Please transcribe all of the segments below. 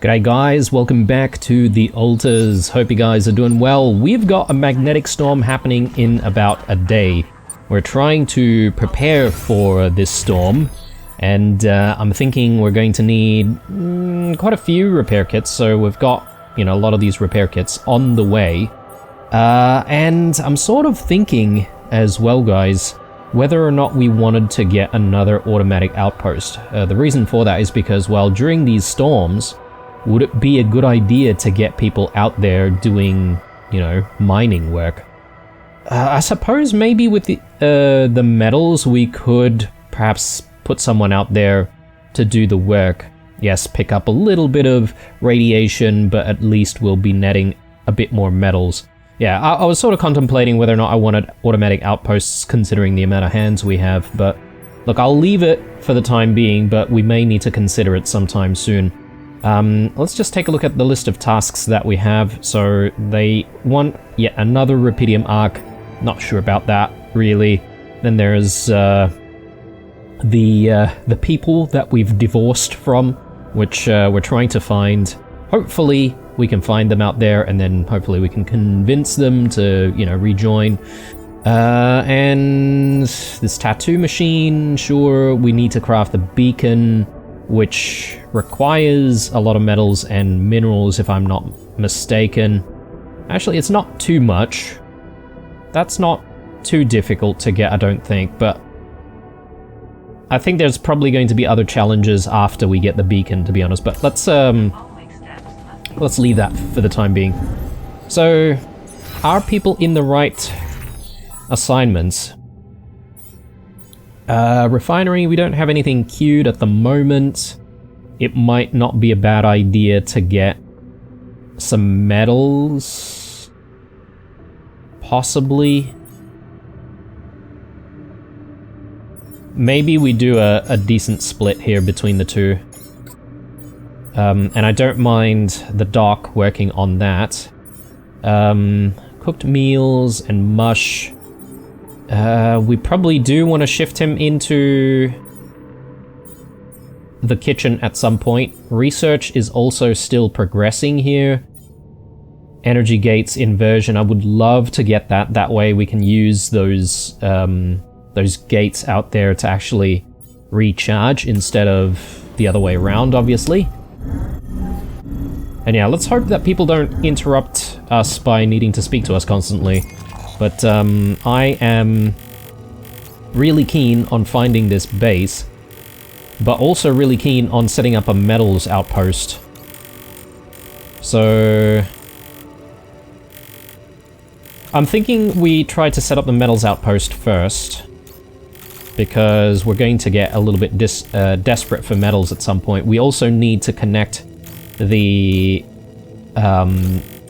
G'day guys, welcome back to the Altars. Hope you guys are doing well. We've got a magnetic storm happening in about a day. We're trying to prepare for this storm, and I'm thinking we're going to need quite a few repair kits, so we've got, a lot of these repair kits on the way. And I'm sort of thinking as well, guys, whether or not we wanted to get another automatic outpost. The reason for that is because, well, during these storms, would it be a good idea to get people out there doing, mining work? I suppose maybe with the metals we could perhaps put someone out there to do the work. Yes, pick up a little bit of radiation, but at least we'll be netting a bit more metals. Yeah, I was sort of contemplating whether or not I wanted automatic outposts considering the amount of hands we have, but look, I'll leave it for the time being, but we may need to consider it sometime soon. Let's just take a look at the list of tasks that we have. So they want yet another Rupidium arc. Not sure about that, really. Then there's the people that we've divorced from, which we're trying to find. Hopefully we can find them out there, and then hopefully we can convince them to, rejoin. And this tattoo machine, sure, we need to craft the beacon, which requires a lot of metals and minerals, if I'm not mistaken. Actually, it's not too much. That's not too difficult to get, I don't think, but I think there's probably going to be other challenges after we get the beacon, to be honest, but let's leave that for the time being. So, are people in the right assignments? Refinery, we don't have anything queued at the moment. It might not be a bad idea to get some metals. Possibly. Maybe we do a decent split here between the two. And I don't mind the dock working on that. Cooked meals and mush. We probably do want to shift him into the kitchen at some point. Research is also still progressing here. Energy gates inversion, I would love to get that. That way we can use those gates out there to actually recharge instead of the other way around, obviously. And yeah, let's hope that people don't interrupt us by needing to speak to us constantly. But I am really keen on finding this base, but also really keen on setting up a metals outpost. So I'm thinking we try to set up the metals outpost first, because we're going to get a little bit desperate for metals at some point. We also need to connect the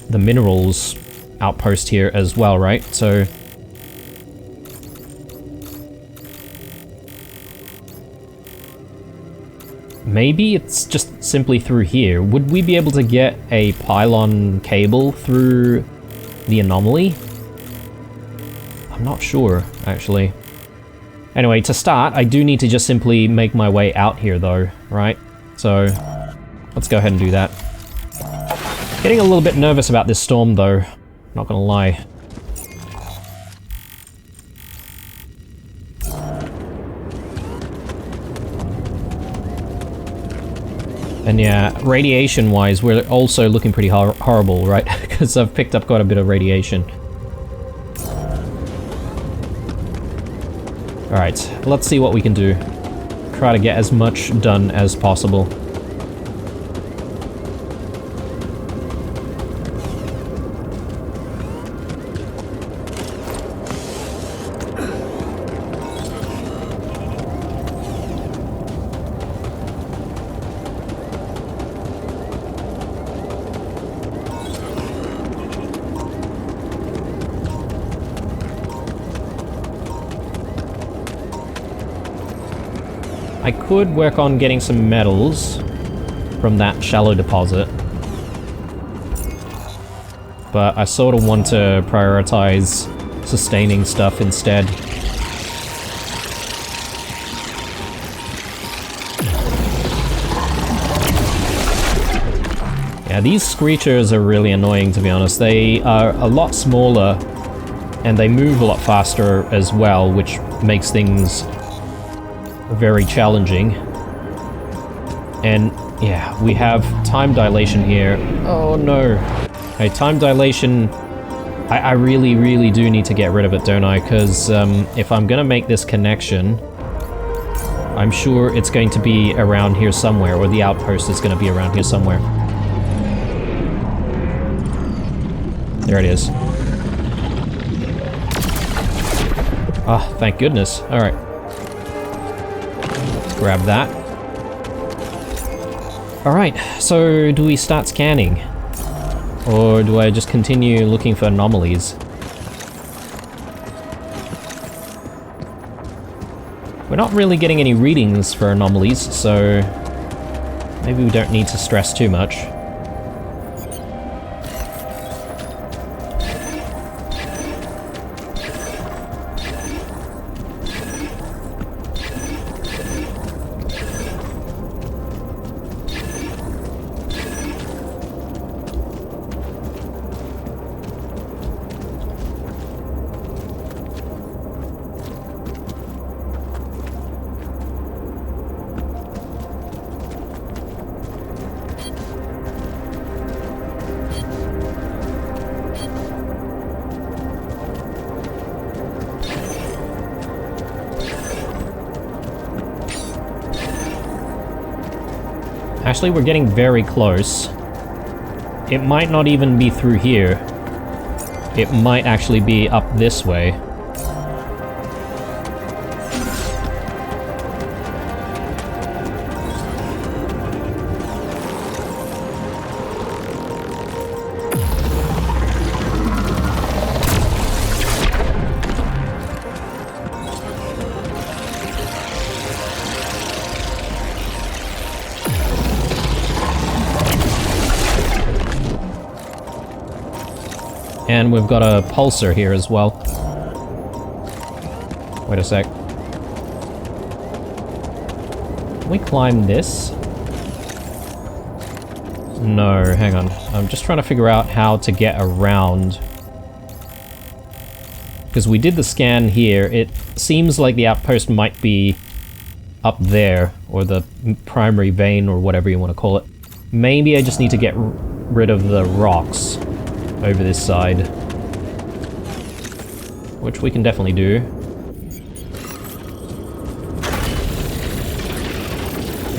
minerals outpost here as well, right? So maybe it's just simply through here. Would we be able to get a pylon cable through the anomaly? I'm not sure, actually. Anyway, to start, I do need to just simply make my way out here though, right? So let's go ahead and do that. Getting a little bit nervous about this storm though. Not gonna lie. And yeah, radiation-wise, we're also looking pretty horrible, right? Because I've picked up quite a bit of radiation. Alright, let's see what we can do. Try to get as much done as possible. I could work on getting some metals from that shallow deposit, but I sort of want to prioritize sustaining stuff instead. Yeah, these screechers are really annoying, to be honest. They are a lot smaller, and they move a lot faster as well, which makes things very challenging. And yeah, we have time dilation here. Oh no. Okay, time dilation, I really, really do need to get rid of it, don't I? Because if I'm gonna make this connection, I'm sure it's going to be around here somewhere, or the outpost is gonna be around here somewhere. There it is. Ah, thank goodness. Alright. Let's grab that. Alright, so do we start scanning? Or do I just continue looking for anomalies? We're not really getting any readings for anomalies, so maybe we don't need to stress too much. Actually, we're getting very close. It might not even be through here. It might actually be up this way. And we've got a pulsar here as well. Wait a sec. Can we climb this? No, hang on. I'm just trying to figure out how to get around. Because we did the scan here. It seems like the outpost might be up there, or the primary vein, or whatever you want to call it. Maybe I just need to get rid of the rocks over this side, which we can definitely do.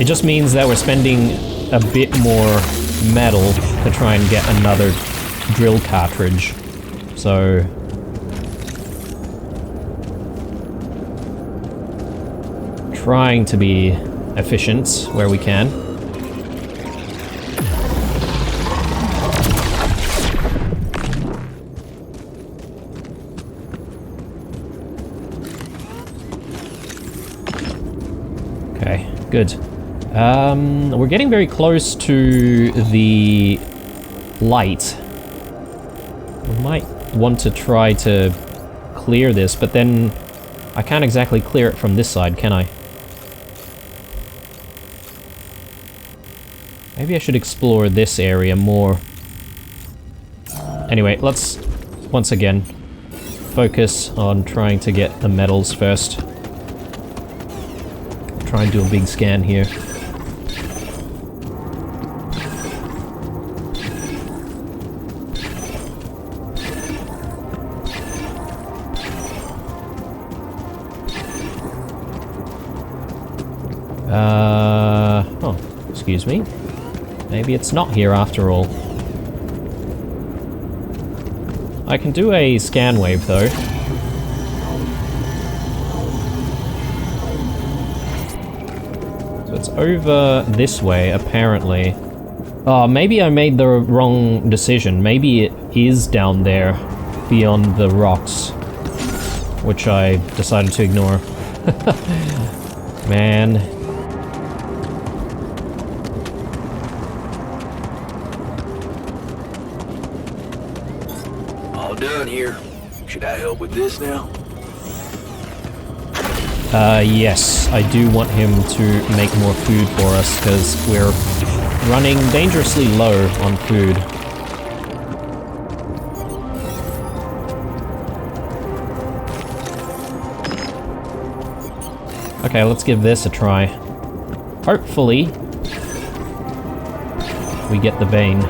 It just means that we're spending a bit more metal to try and get another drill cartridge. So trying to be efficient where we can. Good. We're getting very close to the light. We might want to try to clear this, but then I can't exactly clear it from this side, can I? Maybe I should explore this area more. Anyway, let's once again focus on trying to get the metals first. Try and do a big scan here. Oh, excuse me. Maybe it's not here after all. I can do a scan wave though. It's over this way, apparently. Oh, maybe I made the wrong decision. Maybe it is down there, beyond the rocks, which I decided to ignore. Man. All done here. Should I help with this now? Yes, I do want him to make more food for us, because we're running dangerously low on food. Okay, let's give this a try. Hopefully, we get the vein.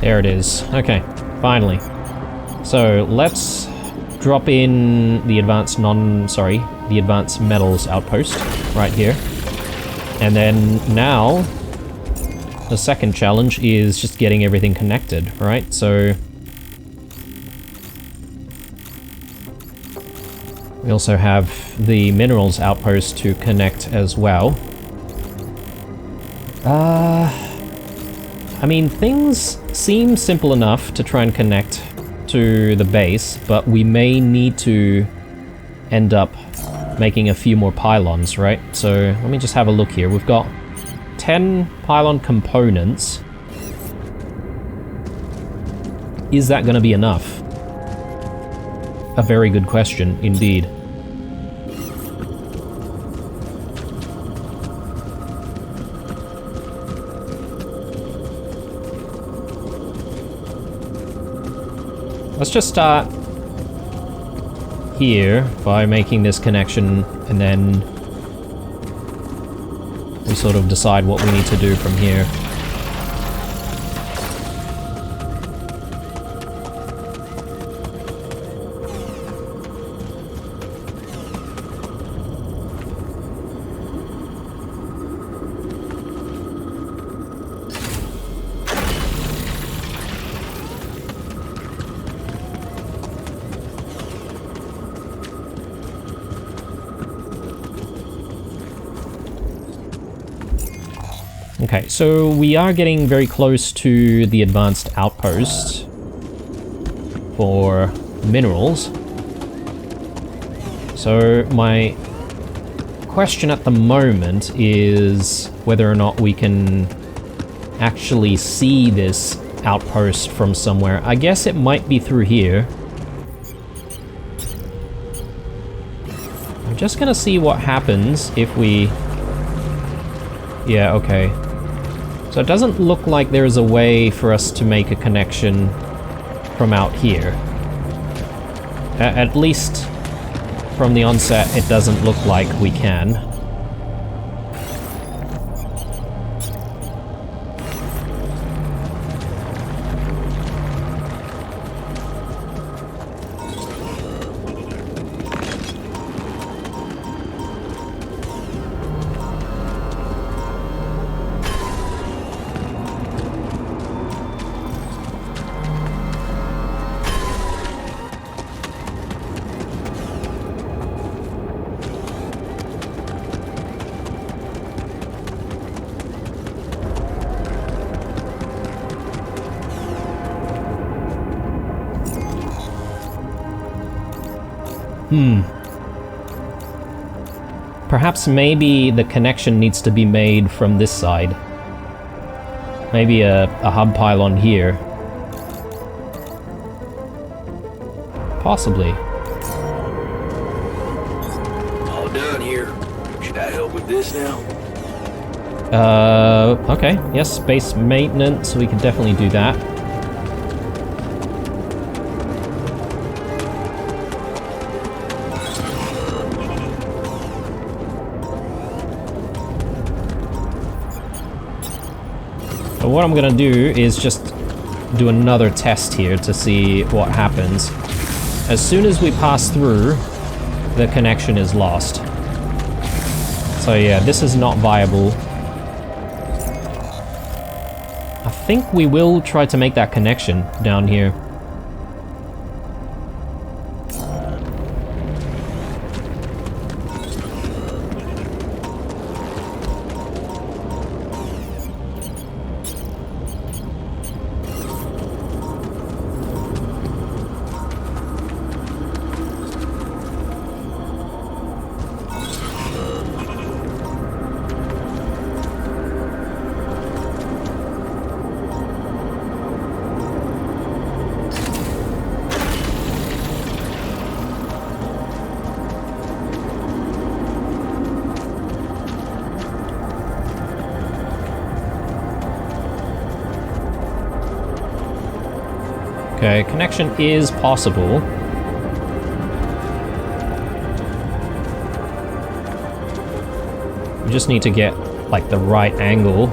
There it is. Okay, finally. So let's drop in the advanced the advanced metals outpost right here. And then now, the second challenge is just getting everything connected, right? So we also have the minerals outpost to connect as well. I mean, things seem simple enough to try and connect to the base, but we may need to end up making a few more pylons, right? So let me just have a look here. We've got 10 pylon components. Is that going to be enough? A very good question, indeed. Let's just start here by making this connection, and then we sort of decide what we need to do from here. Okay, so we are getting very close to the advanced outpost for minerals. So my question at the moment is whether or not we can actually see this outpost from somewhere. I guess it might be through here. I'm just gonna see what happens if we... Yeah, okay. So it doesn't look like there's a way for us to make a connection from out here. At least from the onset, it doesn't look like we can. Perhaps maybe the connection needs to be made from this side. Maybe a hub pylon here. Possibly. All done here. Should I help with this now? Okay. Yes, base maintenance, we can definitely do that. So what I'm gonna do is just do another test here to see what happens. As soon as we pass through, the connection is lost. So yeah, this is not viable. I think we will try to make that connection down here. Okay, connection is possible. We just need to get, like, the right angle.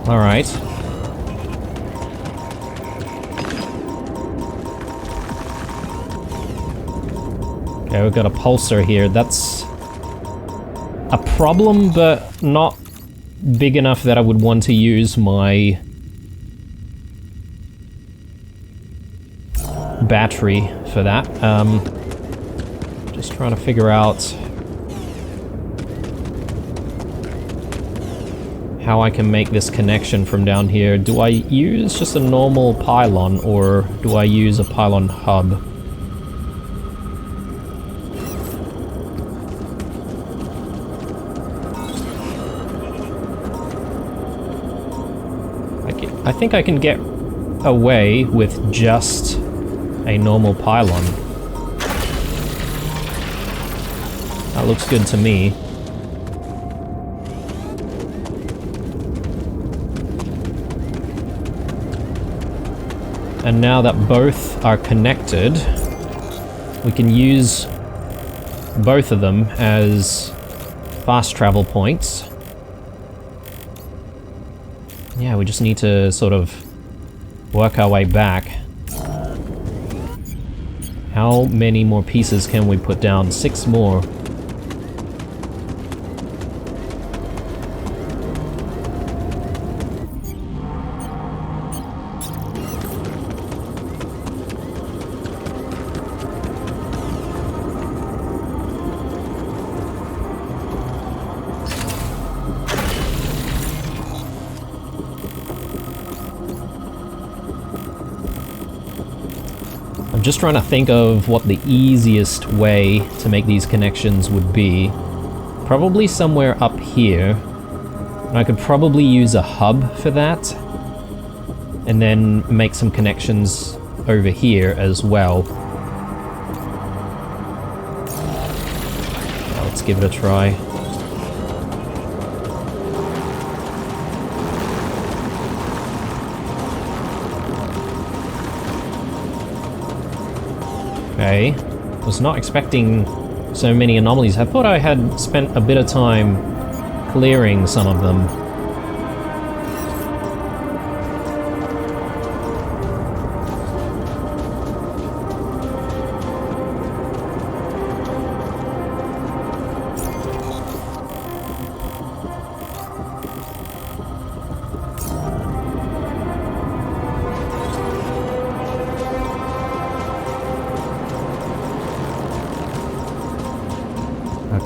All right. Okay, we've got a pulsar here. That's a problem, but not big enough that I would want to use my battery for that. Just trying to figure out how I can make this connection from down here. Do I use just a normal pylon, or do I use a pylon hub? I think I can get away with just a normal pylon. That looks good to me. And now that both are connected, we can use both of them as fast travel points. Yeah, we just need to sort of work our way back. How many more pieces can we put down? 6 more. Just trying to think of what the easiest way to make these connections would be. Probably somewhere up here. And I could probably use a hub for that. And then make some connections over here as well. Now let's give it a try. Okay, was not expecting so many anomalies. I thought I had spent a bit of time clearing some of them.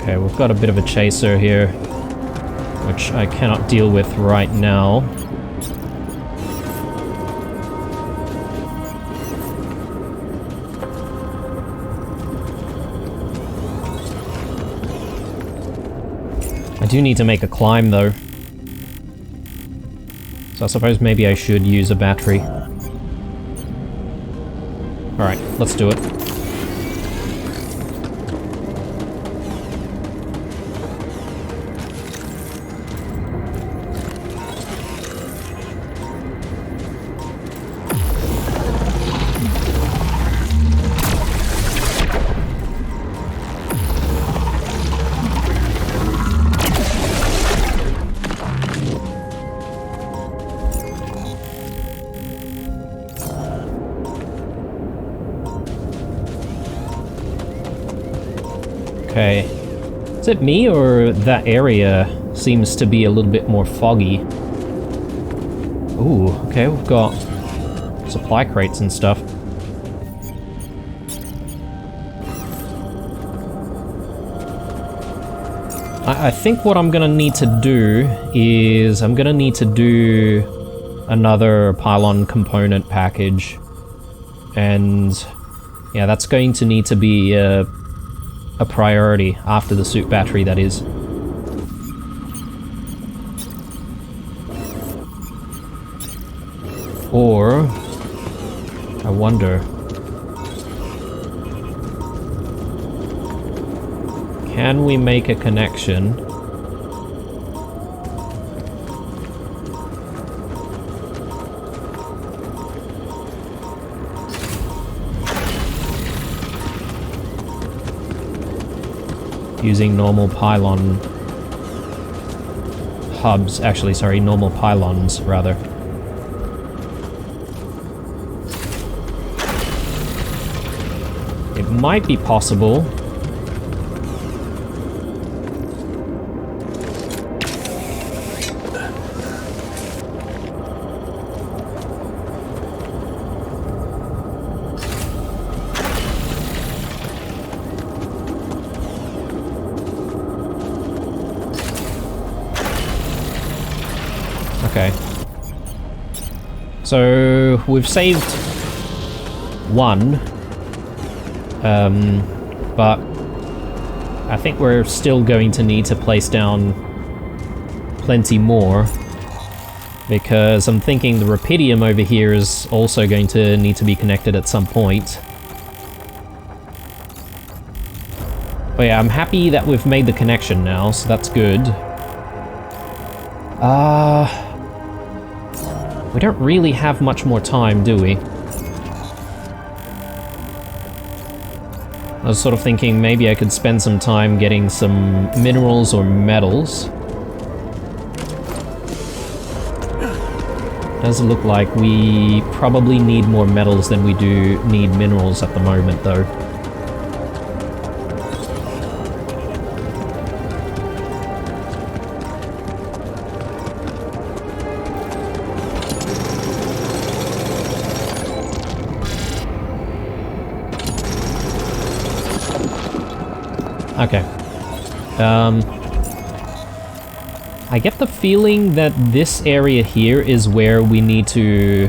Okay, we've got a bit of a chaser here, which I cannot deal with right now. I do need to make a climb though. So I suppose maybe I should use a battery. Alright, let's do it. Okay. Is it me, or that area seems to be a little bit more foggy? Ooh, okay, we've got supply crates and stuff. I think what I'm gonna need to do is I'm gonna need to do another pylon component package. And yeah, that's going to need to be a priority after the suit battery, that is. Or, I wonder, can we make a connection using normal pylon hubs? Actually, sorry, normal pylons, rather. It might be possible. Okay. So we've saved one. But I think we're still going to need to place down plenty more, because I'm thinking the Rapidium over here is also going to need to be connected at some point. But yeah, I'm happy that we've made the connection now, so that's good. We don't really have much more time, do we? I was sort of thinking maybe I could spend some time getting some minerals or metals. Does look like we probably need more metals than we do need minerals at the moment, though. Okay. I get the feeling that this area here is where we need to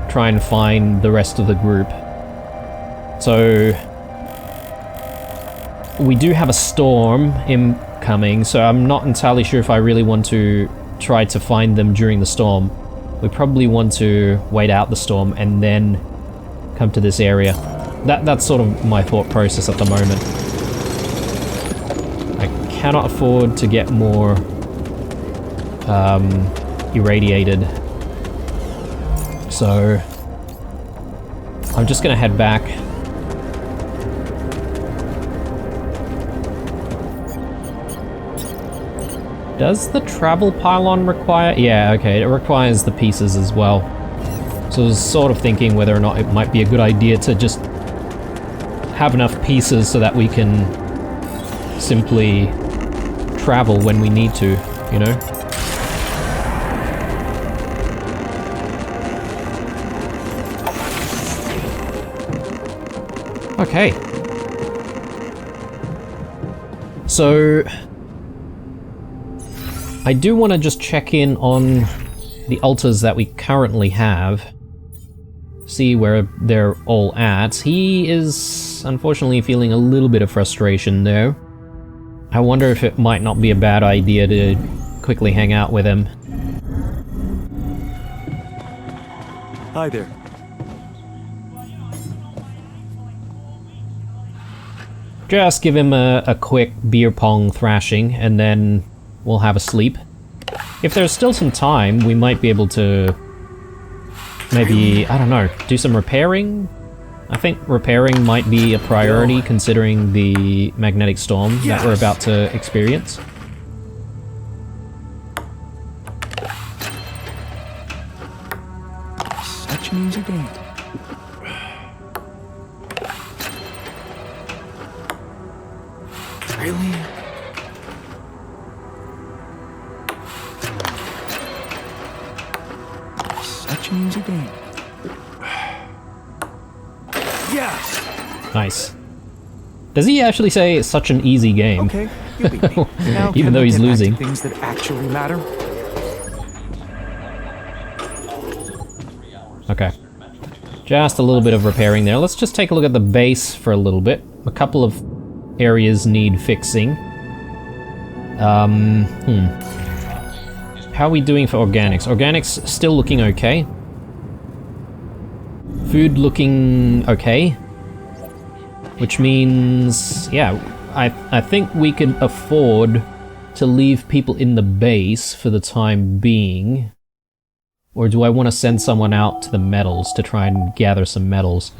try and find the rest of the group. So we do have a storm incoming, so I'm not entirely sure if I really want to try to find them during the storm. We probably want to wait out the storm and then come to this area. That's sort of my thought process at the moment. Cannot afford to get more irradiated, so I'm just gonna head back. Does the travel pylon require? Yeah, okay, it requires the pieces as well. So I was sort of thinking whether or not it might be a good idea to just have enough pieces so that we can simply travel when we need to, you know? Okay. So I do want to just check in on the altars that we currently have. See where they're all at. He is unfortunately feeling a little bit of frustration though. I wonder if it might not be a bad idea to quickly hang out with him. Hi there. Just give him a quick beer pong thrashing, and then we'll have a sleep. If there's still some time, we might be able to maybe, I don't know, do some repairing? I think repairing might be a priority considering the magnetic storm that we're about to experience. Such an easy game. Really? Such an easy game. Yes! Nice. Does he actually say it's such an easy game? Okay, you beat me. Now, even though he's losing. Things that actually matter. Okay. Just a little bit of repairing there. Let's just take a look at the base for a little bit. A couple of areas need fixing. How are we doing for organics? Organics still looking okay. Food looking okay. Which means, yeah, I think we can afford to leave people in the base for the time being. Or do I want to send someone out to the metals to try and gather some metals?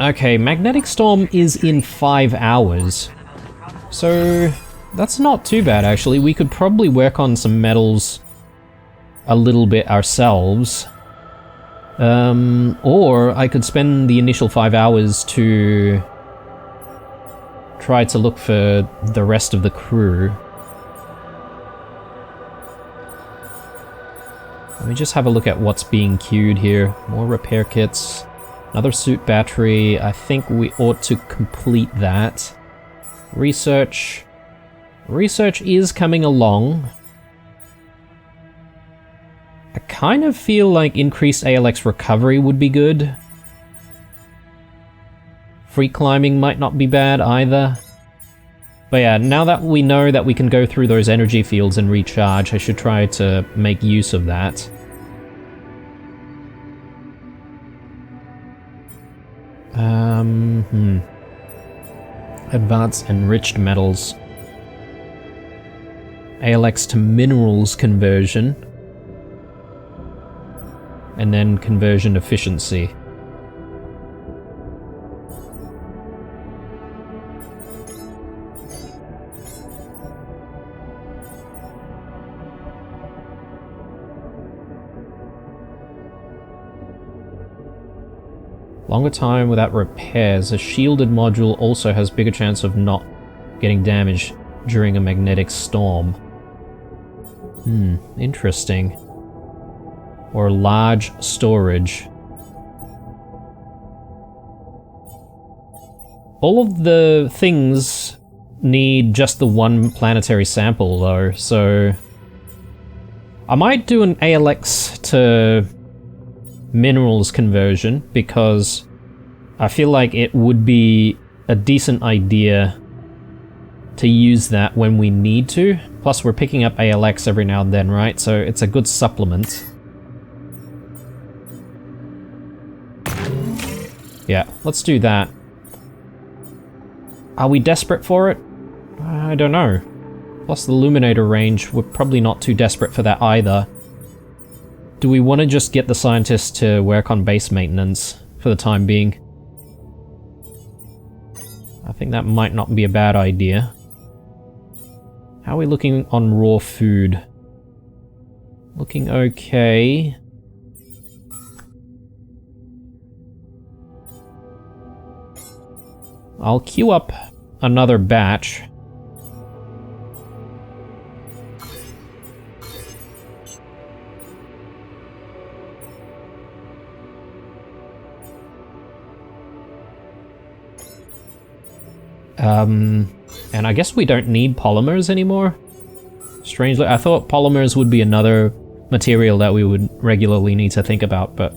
Okay, Magnetic Storm is in 5 hours. So, that's not too bad actually. We could probably work on some metals a little bit ourselves. Or I could spend the initial 5 hours to try to look for the rest of the crew. Let me just have a look at what's being queued here. More repair kits. Another suit battery. I think we ought to complete that. Research. Research is coming along. I kind of feel like increased ALX recovery would be good. Free climbing might not be bad either. But yeah, now that we know that we can go through those energy fields and recharge, I should try to make use of that. Advanced enriched metals. ALX to minerals conversion. And then conversion efficiency. Longer time without repairs. A shielded module also has bigger chance of not getting damaged during a magnetic storm. Interesting. Or large storage. All of the things need just the one planetary sample though, so I might do an ALX to minerals conversion because I feel like it would be a decent idea to use that when we need to. Plus we're picking up ALX every now and then, right? So it's a good supplement. Yeah, let's do that. Are we desperate for it? I don't know. Plus the Luminator range, we're probably not too desperate for that either. Do we want to just get the scientists to work on base maintenance for the time being? I think that might not be a bad idea. How are we looking on raw food? Looking okay. I'll queue up another batch. And I guess we don't need polymers anymore. Strangely, I thought polymers would be another material that we would regularly need to think about, but...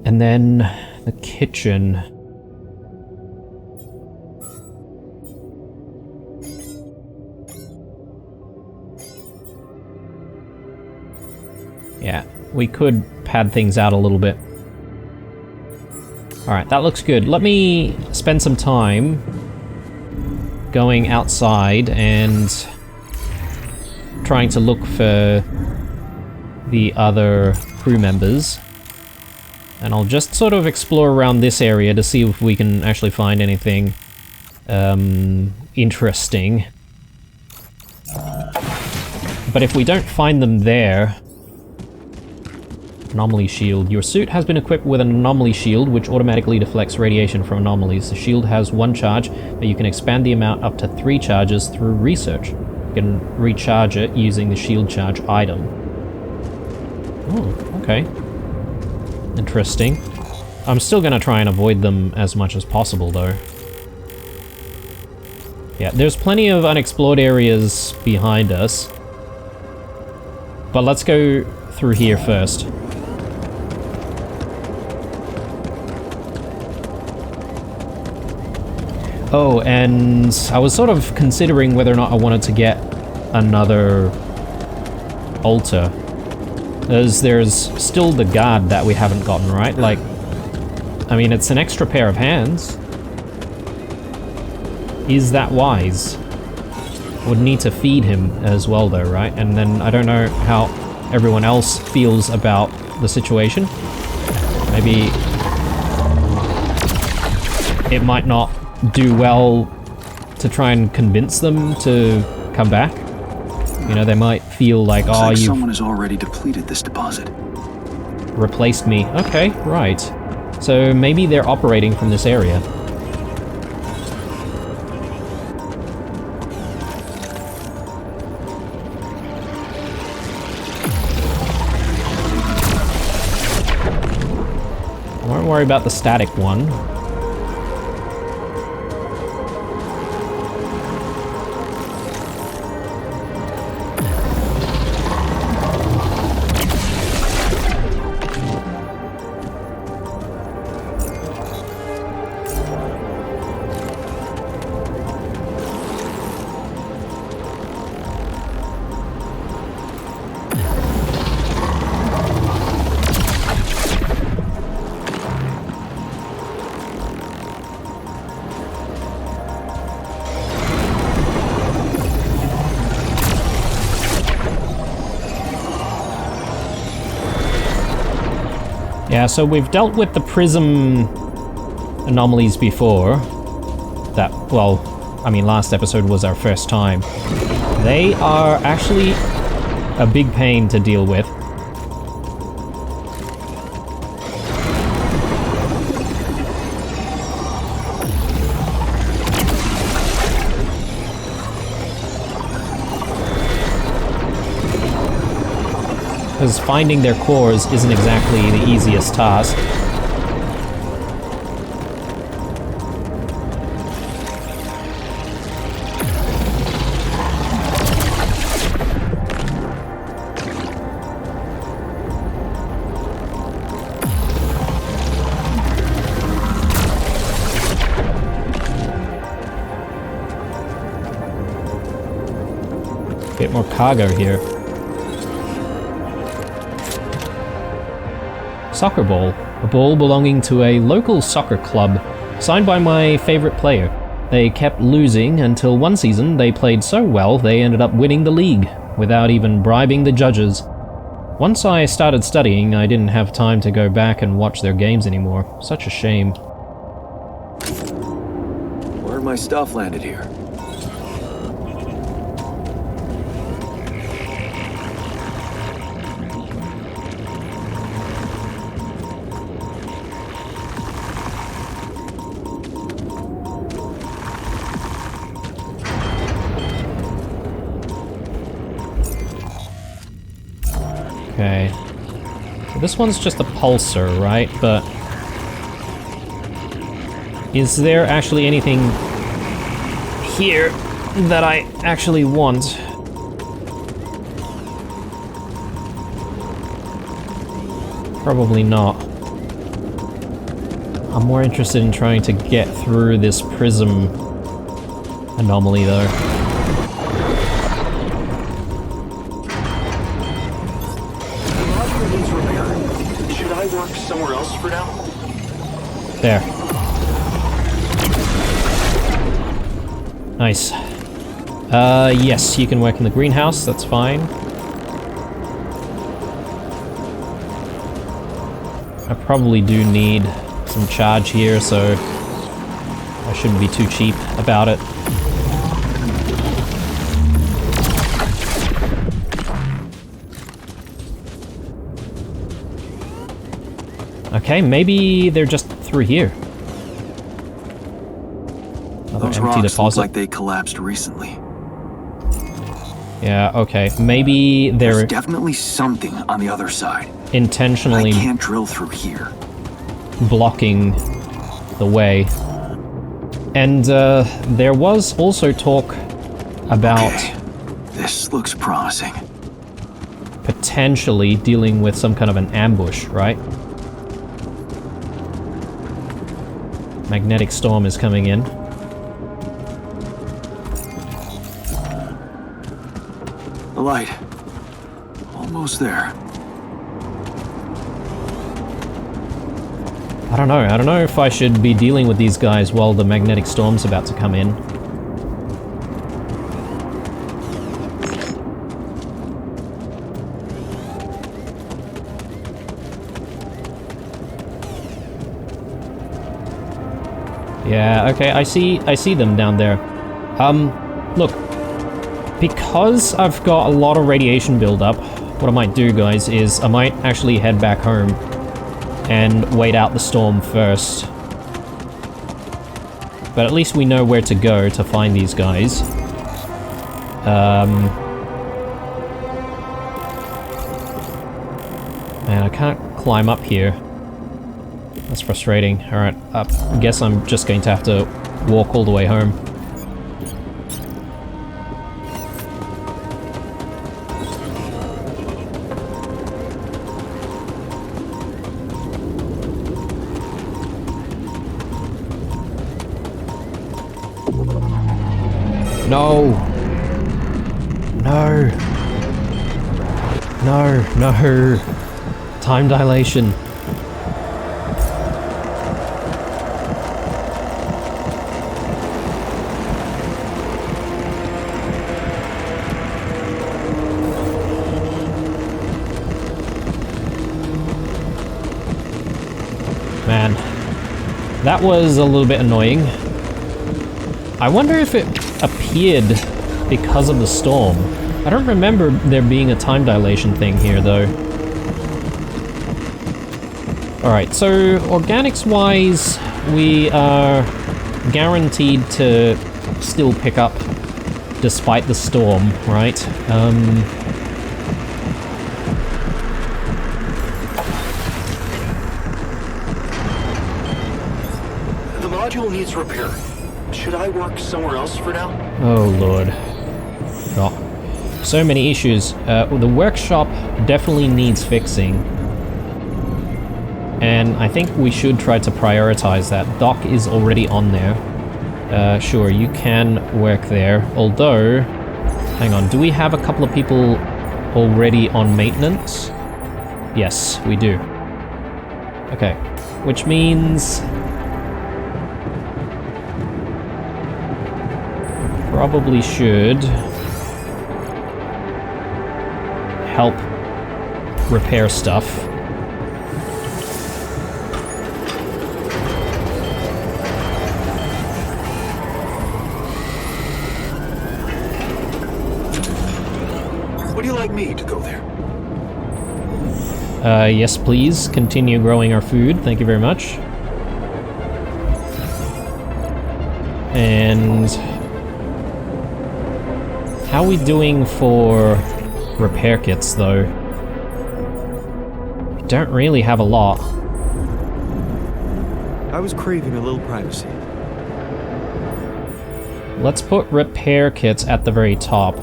And then the kitchen. Yeah, we could pad things out a little bit. Alright, that looks good. Let me spend some time going outside and trying to look for the other crew members. And I'll just sort of explore around this area to see if we can actually find anything interesting. But if we don't find them there... Anomaly shield. Your suit has been equipped with an anomaly shield, which automatically deflects radiation from anomalies. The shield has 1 charge, but you can expand the amount up to 3 charges through research. You can recharge it using the shield charge item. Oh, okay. Interesting. I'm still gonna try and avoid them as much as possible, though. Yeah, there's plenty of unexplored areas behind us. But let's go through here first. Oh, and I was sort of considering whether or not I wanted to get another altar. As there's still the guard that we haven't gotten, right? Like, I mean, it's an extra pair of hands. Is that wise? Would need to feed him as well though, right? And then I don't know how everyone else feels about the situation. Maybe it might not do well to try and convince them to come back. You know, they might feel like, Looks oh, like you've someone has already depleted this deposit. replaced me. Okay, right. So maybe they're operating from this area. I won't worry about the static one. Yeah, so we've dealt with the prism anomalies before. That, well, I mean, last episode was our first time. They are actually a big pain to deal with. Because finding their cores isn't exactly the easiest task. Bit more cargo here. Soccer ball. A ball belonging to a local soccer club, signed by my favorite player. They kept losing until one season they played so well they ended up winning the league, without even bribing the judges. Once I started studying, I didn't have time to go back and watch their games anymore. Such a shame. Where my stuff landed here? Okay. So this one's just a pulsar, right? But is there actually anything here that I actually want? Probably not. I'm more interested in trying to get through this prism anomaly though. Should I work somewhere else for now? There. Nice. Yes, you can work in the greenhouse, that's fine. I probably do need some charge here, so I shouldn't be too cheap about it. Okay, maybe they're just through here. Another Those empty rocks look deposit. like they collapsed recently. Yeah, okay. Maybe they're There's definitely something on the other side. I intentionally can't drill through here. blocking the way. And there was also talk about Okay, this looks promising. potentially dealing with some kind of an ambush, right? Magnetic storm is coming in. light. Almost there. I don't know. I don't know if I should be dealing with these guys while the magnetic storm's about to come in. Yeah, okay, I see them down there. Look, because I've got a lot of radiation buildup, what I might do, guys, is I might actually head back home and wait out the storm first. But at least we know where to go to find these guys. Man, I can't climb up here. That's frustrating. Alright, I guess I'm just going to have to walk all the way home. No! No! No, no! Time dilation. Man, that was a little bit annoying. I wonder if it appeared because of the storm. I don't remember there being a time dilation thing here, though. Alright, so organics-wise, we are guaranteed to still pick up despite the storm, right? The module needs repair. Should I work somewhere else for now? Oh lord. Oh, so many issues. The workshop definitely needs fixing. And I think we should try to prioritize that. Doc is already on there. Sure, you can work there. Although, hang on, do we have a couple of people already on maintenance? Yes, we do. Okay, which means probably should help repair stuff. Would you like me to go there? Yes, please. Continue growing our food. Thank you very much. And how are we doing for repair kits, though? We don't really have a lot. I was craving a little privacy. Let's put repair kits at the very top.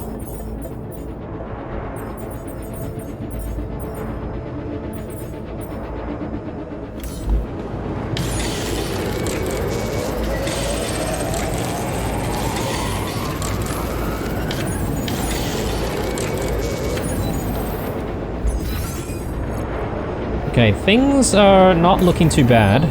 Okay, things are not looking too bad.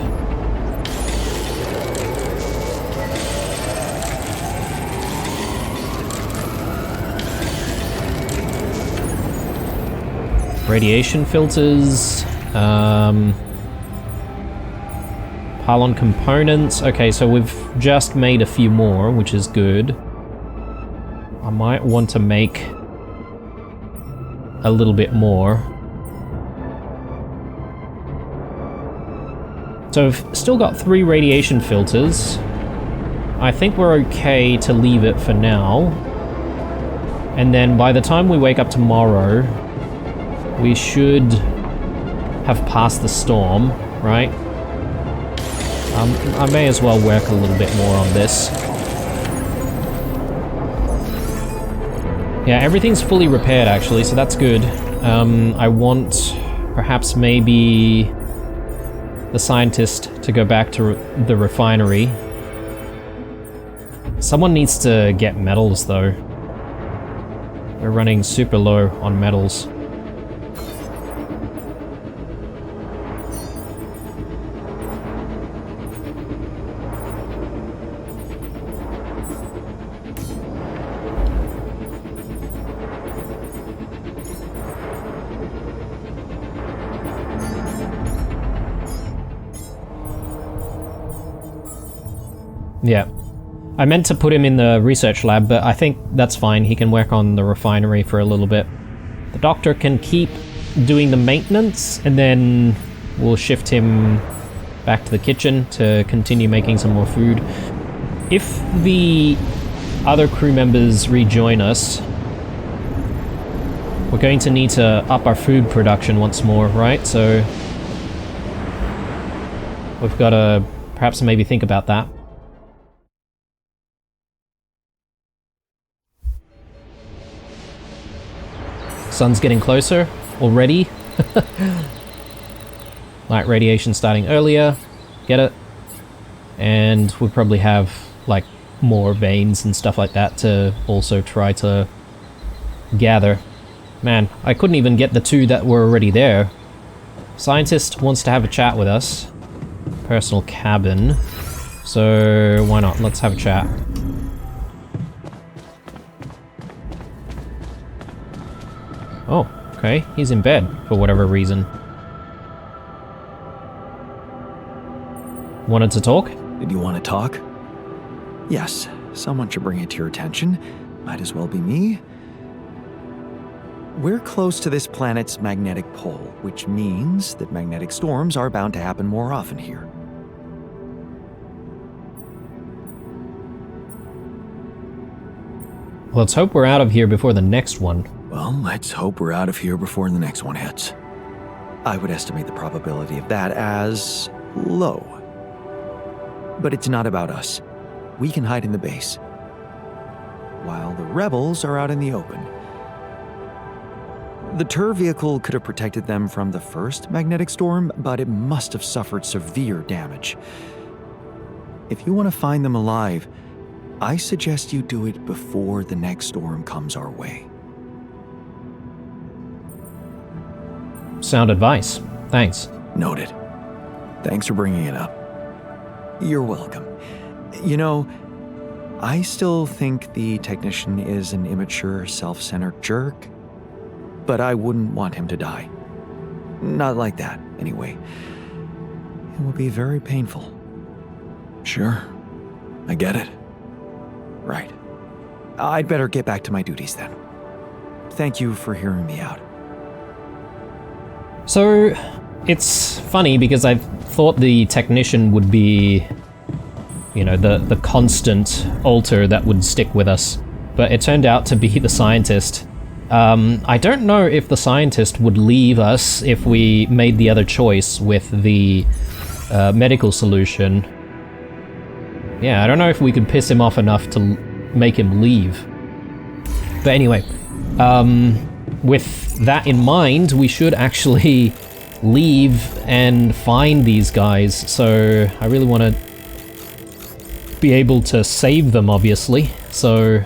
Radiation filters, pylon components. Okay, so we've just made a few more, which is good. I might want to make a little bit more. So we've still got 3 radiation filters. I think we're okay to leave it for now. And then by the time we wake up tomorrow, we should have passed the storm, right? I may as well work a little bit more on this. Yeah, everything's fully repaired actually, so that's good. I want perhaps maybe the scientist to go back to the refinery. Someone needs to get metals though. We're running super low on metals. Yeah. I meant to put him in the research lab, but I think that's fine. He can work on the refinery for a little bit. The doctor can keep doing the maintenance, and then we'll shift him back to the kitchen to continue making some more food. If the other crew members rejoin us, we're going to need to up our food production once more, right? So we've got to perhaps maybe think about that. Sun's getting closer already. Light radiation starting earlier. Get it? And we'll probably have like more veins and stuff like that to also try to gather. Man, I couldn't even get the two that were already there. Scientist wants to have a chat with us. Personal cabin. So why not? Let's have a chat. Oh, okay. He's in bed for whatever reason. Wanted to talk? Did you want to talk? Yes, someone should bring it to your attention. Might as well be me. We're close to this planet's magnetic pole, which means that magnetic storms are bound to happen more often here. Let's hope we're out of here before the next one. Well, let's hope we're out of here before the next one hits. I would estimate the probability of that as low. But it's not about us. We can hide in the base, while the rebels are out in the open. The Tur vehicle could have protected them from the first magnetic storm, but it must have suffered severe damage. If you want to find them alive, I suggest you do it before the next storm comes our way. Sound advice. Thanks. Noted. Thanks for bringing it up. You're welcome. You know, I still think the technician is an immature, self-centered jerk, but I wouldn't want him to die. Not like that, anyway. It will be very painful. Sure. I get it. Right. I'd better get back to my duties then. Thank you for hearing me out. So, it's funny because I thought the technician would be, you know, the constant alter that would stick with us, but it turned out to be the scientist. I don't know if the scientist would leave us if we made the other choice with the medical solution. Yeah, I don't know if we could piss him off enough to make him leave. But anyway, with that in mind, we should actually leave and find these guys. So I really want to be able to save them, obviously. So,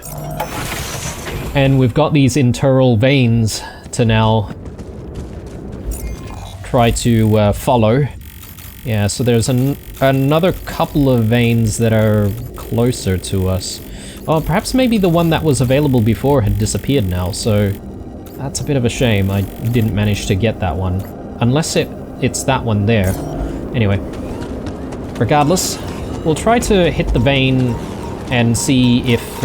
and we've got these internal veins to now try to follow. Yeah, so there's another couple of veins that are closer to us. Oh, perhaps maybe the one that was available before had disappeared now, so that's a bit of a shame. I didn't manage to get that one. Unless it's that one there. Anyway, regardless, we'll try to hit the vein and see if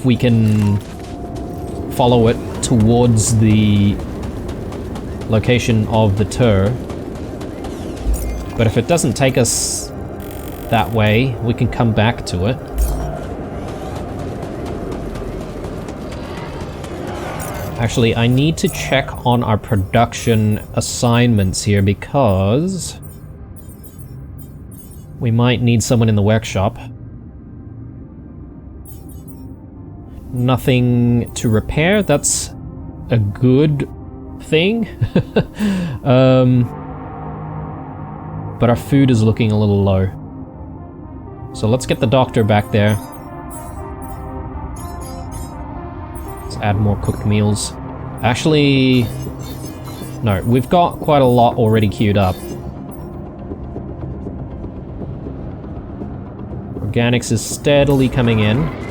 we can follow it towards the location of the Tur. But if it doesn't take us that way, we can come back to it. Actually, I need to check on our production assignments here because we might need someone in the workshop. Nothing to repair, that's a good thing. But our food is looking a little low. So let's get the doctor back there. add more cooked meals. Actually, no, we've got quite a lot already queued up. Organics is steadily coming in.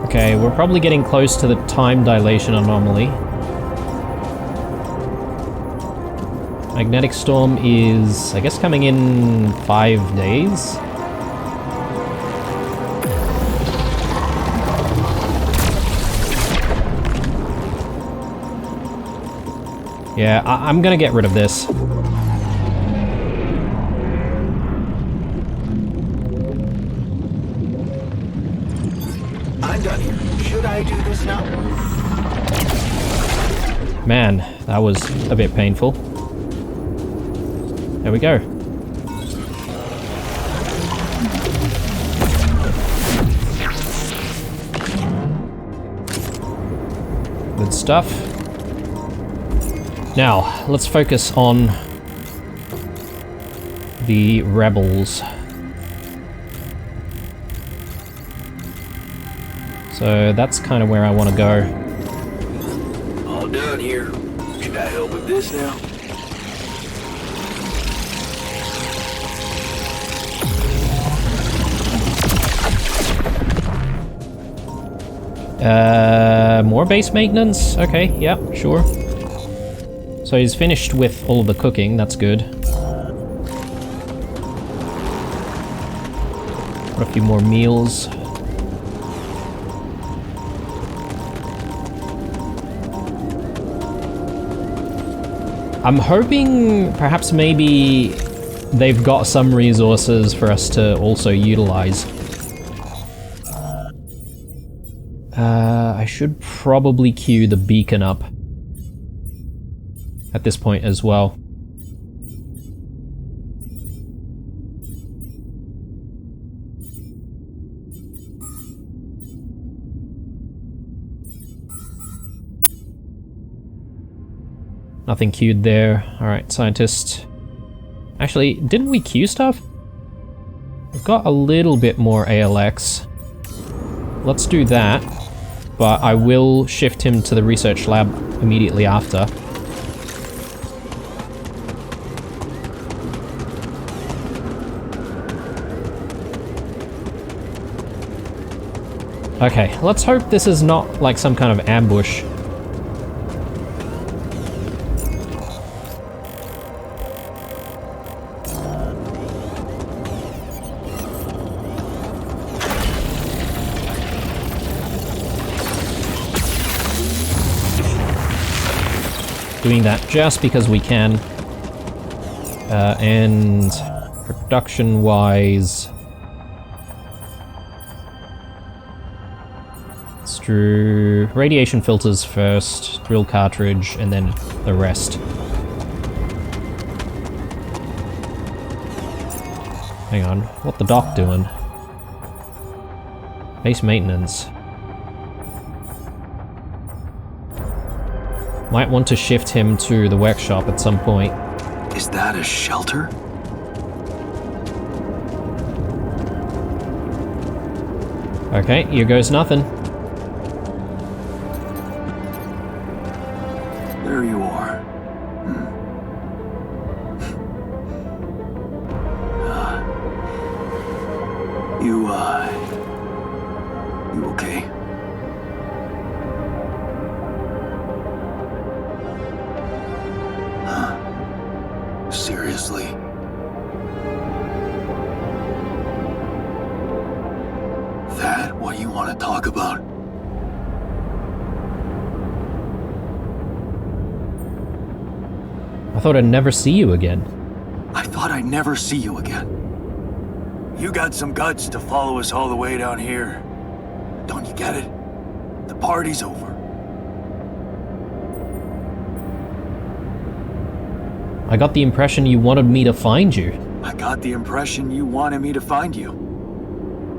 Okay, we're probably getting close to the time dilation anomaly. Magnetic storm is, I guess, coming in 5 days? Yeah, I'm gonna get rid of this. I'm done here. Should I do this now? Man, that was a bit painful. There we go. Good stuff. Now, let's focus on the rebels. So that's kind of where I want to go. All done here. Should I help with this now? More base maintenance? Okay, yeah, sure. So he's finished with all of the cooking, that's good. Got a few more meals. I'm hoping perhaps maybe they've got some resources for us to also utilize. I should probably queue the beacon up at this point as well. Nothing queued there. Alright, scientist. Actually, didn't we queue stuff? We've got a little bit more ALX. Let's do that, but I will shift him to the research lab immediately after. Okay, let's hope this is not like some kind of ambush. Doing that just because we can. And production-wise, let's do radiation filters first, drill cartridge, and then the rest. Hang on, what the doc doing? Base maintenance. Might want to shift him to the workshop at some point. Is that a shelter? Okay, here goes nothing. There you are. You okay? Seriously? That what you want to talk about? thought I'd never see you again. I thought I'd never see you again. You got some guts to follow us all the way down here. Don't you get it? The party's over. I got the impression you wanted me to find you. I got the impression you wanted me to find you.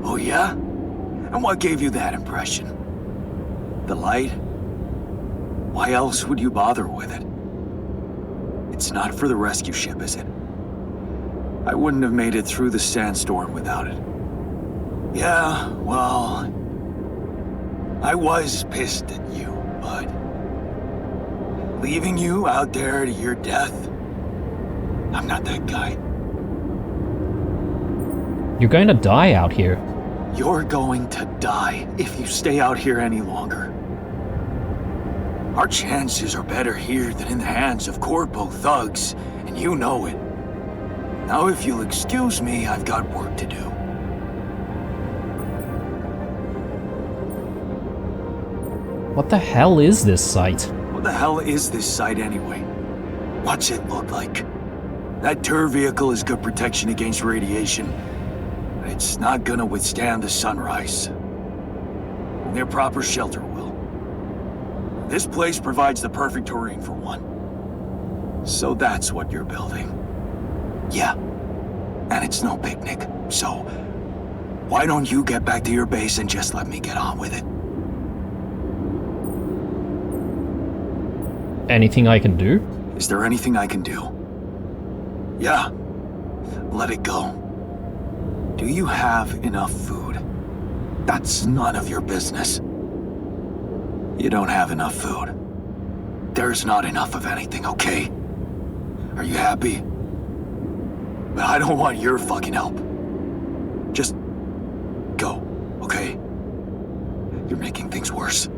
Oh yeah? And what gave you that impression? The light? Why else would you bother with it? It's not for the rescue ship, is it? I wouldn't have made it through the sandstorm without it. Yeah, well, I was pissed at you, but leaving you out there to your death, I'm not that guy. You're going to die out here. You're going to die if you stay out here any longer. Our chances are better here than in the hands of corpo thugs, and you know it. Now if you'll excuse me, I've got work to do. What the hell is this site? What the hell is this site anyway? What's it look like? That tour vehicle is good protection against radiation, but it's not gonna withstand the sunrise. Only a proper shelter will. This place provides the perfect terrain for one. So that's what you're building. Yeah, and it's no picnic, so why don't you get back to your base and just let me get on with it? Anything I can do? Is there anything I can do? Yeah, let it go. Do you have enough food? That's none of your business. You don't have enough food. There's not enough of anything, okay? Are you happy? But I don't want your fucking help. Just go, okay? You're making things worse.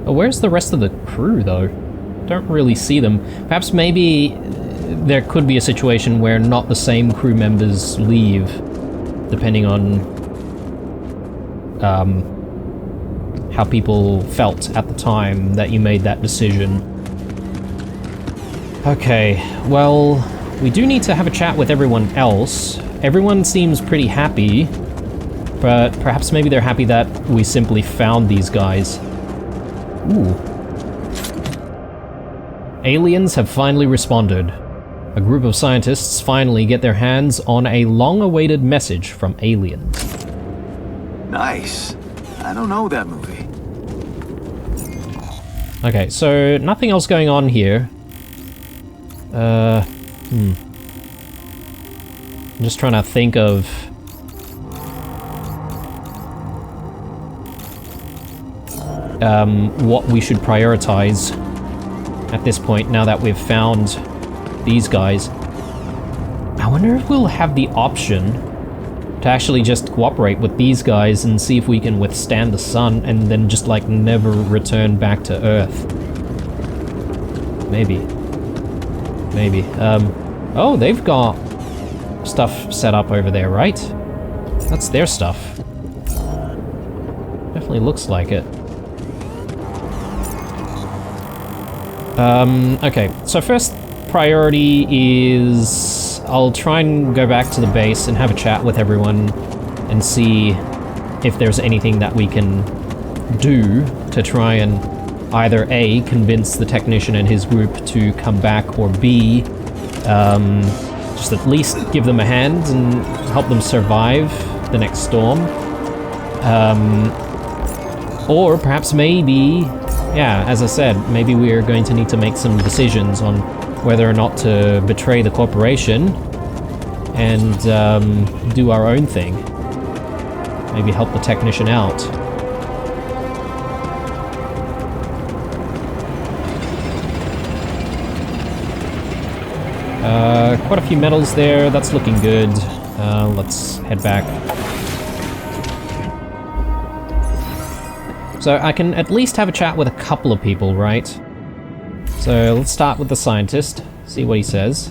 Where's the rest of the crew, though? Don't really see them. Perhaps maybe there could be a situation where not the same crew members leave, depending on how people felt at the time that you made that decision. Okay, well, we do need to have a chat with everyone else. Everyone seems pretty happy, but perhaps maybe they're happy that we simply found these guys. Ooh. Aliens have finally responded. A group of scientists finally get their hands on a long-awaited message from aliens. Nice. I don't know that movie. Okay, so nothing else going on here. I'm just trying to think of... what we should prioritize at this point, now that we've found these guys. I wonder if we'll have the option to actually just cooperate with these guys and see if we can withstand the sun and then just, like, never return back to Earth. Maybe. Maybe. Oh, they've got stuff set up over there, right? That's their stuff. Definitely looks like it. Okay, so first priority is I'll try and go back to the base and have a chat with everyone and see if there's anything that we can do to try and either A, convince the technician and his group to come back, or B, just at least give them a hand and help them survive the next storm. Or perhaps maybe... yeah, as I said, maybe we are going to need to make some decisions on whether or not to betray the corporation and do our own thing. Maybe help the technician out. Quite a few medals there, that's looking good. Let's head back. So I can at least have a chat with a couple of people, right? So let's start with the scientist, see what he says.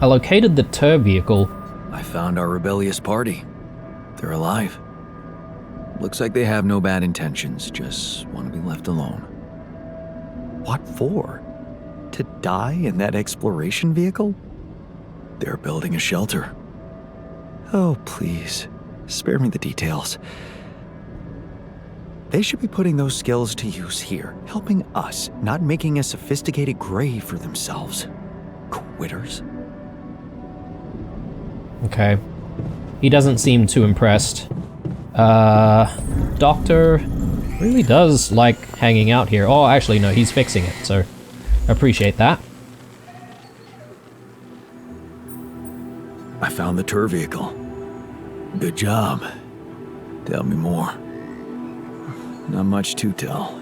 I located the tour vehicle. I found our rebellious party. They're alive. Looks like they have no bad intentions, just want to be left alone. What for? To die in that exploration vehicle? They're building a shelter. Oh, please, spare me the details. They should be putting those skills to use here, helping us, not making a sophisticated grave for themselves. Quitters. Okay. He doesn't seem too impressed. Doctor really does like hanging out here. Oh, actually, no, he's fixing it, so appreciate that. I found the tour vehicle. Good job. Tell me more. Not much to tell.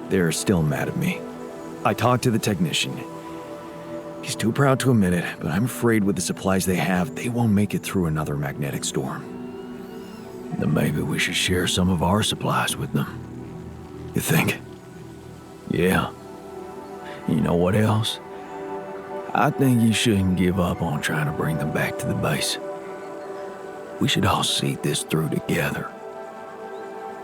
They're still mad at me. I talked to the technician. He's too proud to admit it, but I'm afraid with the supplies they have, they won't make it through another magnetic storm. Then maybe we should share some of our supplies with them. You think? Yeah. You know what else? I think you shouldn't give up on trying to bring them back to the base. We should all see this through together.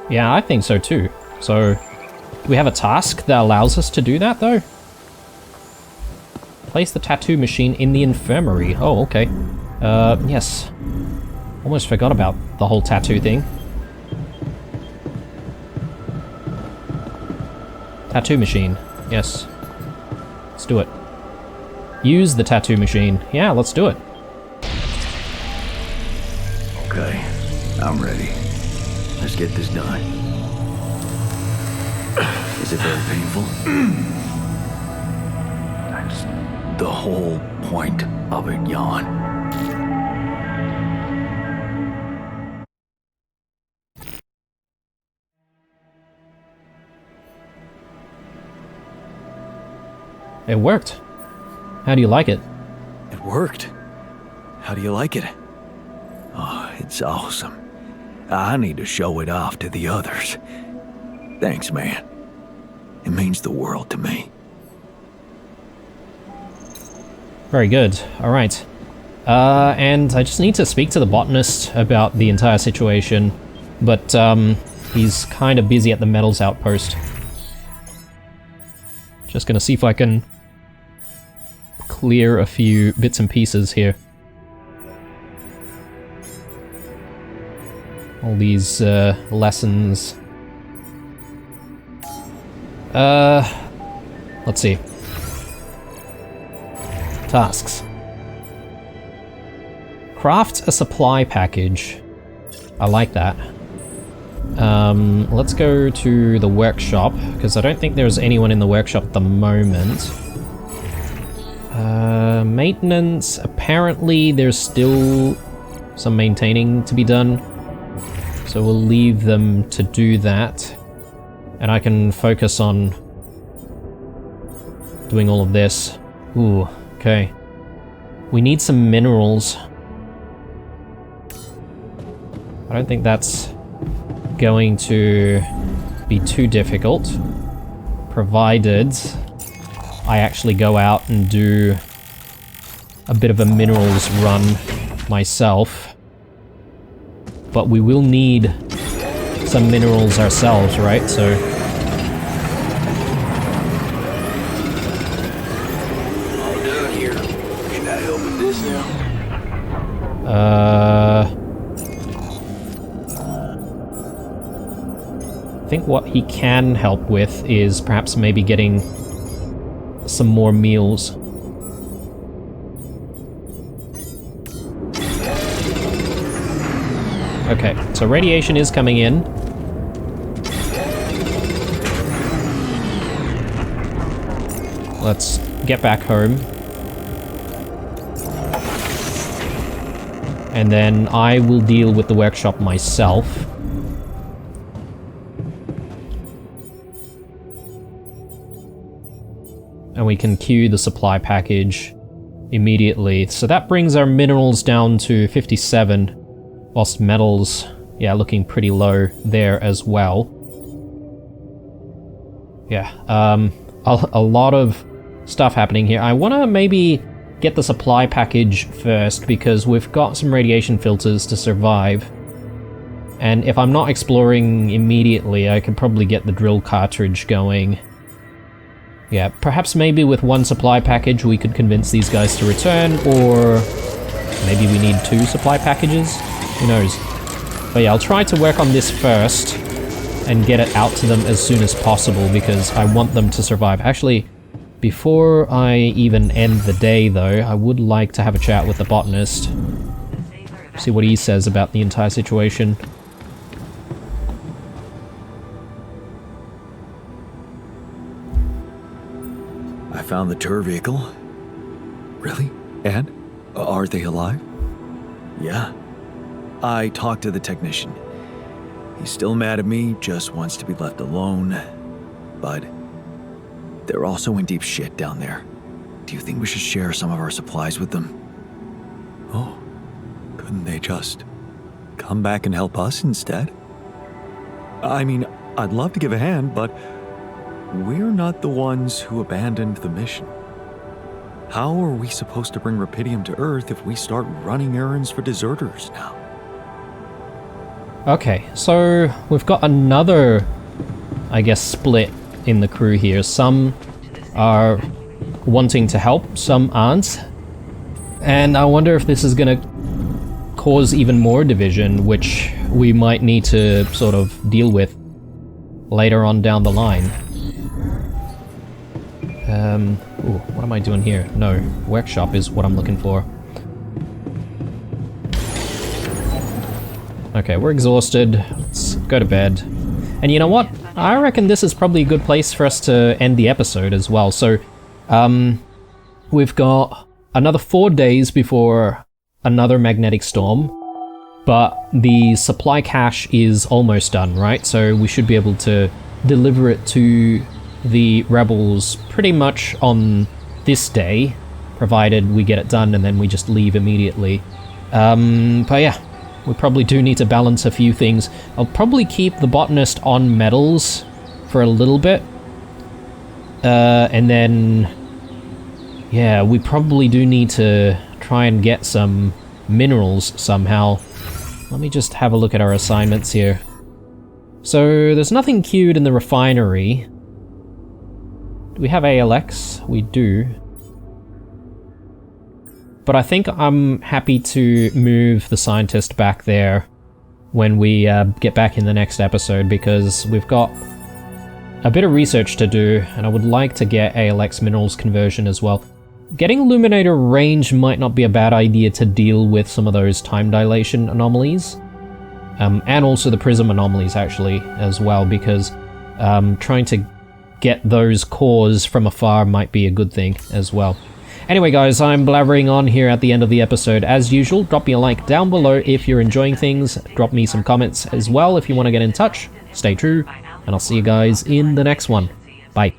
Yeah, I think so too. So, do we have a task that allows us to do that though? Place the tattoo machine in the infirmary. Oh, okay. Yes. Almost forgot about the whole tattoo thing. Tattoo machine. Yes. Let's do it. Use the tattoo machine. Yeah, let's do it. Okay, I'm ready. Let's get this done. Is it very painful? That's the whole point of it, Jan. It worked. How do you like it? It worked. How do you like it? Oh, it's awesome. I need to show it off to the others. Thanks, man. It means the world to me. Very good. Alright. And I just need to speak to the botanist about the entire situation. But, he's kind of busy at the metals outpost. Just gonna see if I can clear a few bits and pieces here. All these lessons. Let's see. Tasks. Craft a supply package. I like that. Let's go to the workshop, because I don't think there's anyone in the workshop at the moment. Maintenance. Apparently there's still some maintaining to be done. So we'll leave them to do that. And I can focus on doing all of this. Ooh, okay. We need some minerals. I don't think that's going to be too difficult, provided I actually go out and do a bit of a minerals run myself. But we will need some minerals ourselves, right? So All done here. Can I help with this now? I think what he can help with is perhaps maybe getting some more meals. Okay, so radiation is coming in. Let's get back home. And then I will deal with the workshop myself. And we can queue the supply package immediately. So that brings our minerals down to 57, whilst metals, yeah, looking pretty low there as well. Yeah, a lot of stuff happening here. I want to maybe get the supply package first, because we've got some radiation filters to survive. And if I'm not exploring immediately, I could probably get the drill cartridge going. Yeah, perhaps maybe with one supply package we could convince these guys to return, or maybe we need 2 supply packages? Who knows? But yeah, I'll try to work on this first and get it out to them as soon as possible because I want them to survive. Actually, before I even end the day though, I would like to have a chat with the botanist. See what he says about the entire situation. I found the tour vehicle. Really? And? Are they alive? Yeah. I talked to the technician. He's still mad at me, just wants to be left alone. But they're also in deep shit down there. Do you think we should share some of our supplies with them? Oh, couldn't they just come back and help us instead? I mean, I'd love to give a hand, but we're not the ones who abandoned the mission. How are we supposed to bring Rapidium to Earth if we start running errands for deserters now? Okay, so we've got another, I guess, split in the crew here. Some are wanting to help, some aren't. And I wonder if this is gonna cause even more division, which we might need to sort of deal with later on down the line. Ooh, what am I doing here? No, workshop is what I'm looking for. Okay, we're exhausted. Let's go to bed. And you know what? I reckon this is probably a good place for us to end the episode as well. So, we've got another 4 days before another magnetic storm, but the supply cache is almost done, right? So we should be able to deliver it to the rebels pretty much on this day, provided we get it done and then we just leave immediately. But yeah, we probably do need to balance a few things. I'll probably keep the botanist on metals for a little bit. And then, yeah, we probably do need to try and get some minerals somehow. Let me just have a look at our assignments here. So there's nothing queued in the refinery. Do we have ALX? We do. But I think I'm happy to move the scientist back there when we get back in the next episode, because we've got a bit of research to do, and I would like to get ALX minerals conversion as well. Getting Illuminator range might not be a bad idea to deal with some of those time dilation anomalies. And also the prism anomalies, actually, as well, because trying to get those cores from afar might be a good thing as well. Anyway guys, I'm blabbering on here at the end of the episode. As usual, drop me a like down below if you're enjoying things. Drop me some comments as well if you want to get in touch. Stay true, and I'll see you guys in the next one. Bye.